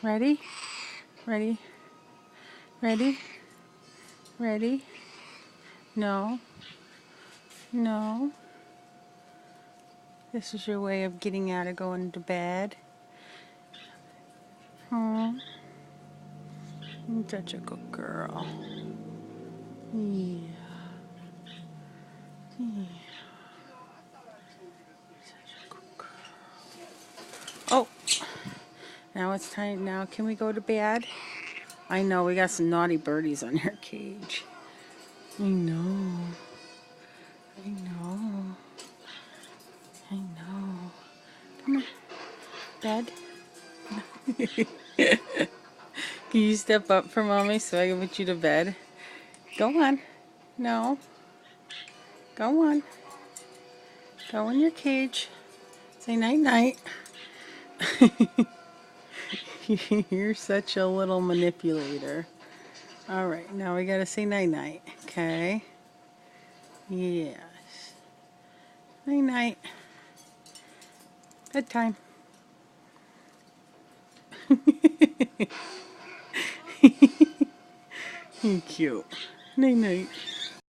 Ready? Ready? Ready? Ready? No. No. This is your way of getting out of going to bed. Hmm. You're such a good girl. Yeah. Yeah. Such a good girl. Oh. Now it's time. Now can we go to bed? I know we got some naughty birdies on our cage. I know. I know. I know. Come on. Bed. Can you step up for mommy so I can put you to bed? Go on. No. Go on. Go in your cage. Say night-night. You're such a little manipulator. Alright, now we gotta say night-night. Okay? Yes. Night-night. Bedtime. You're cute. Night-night.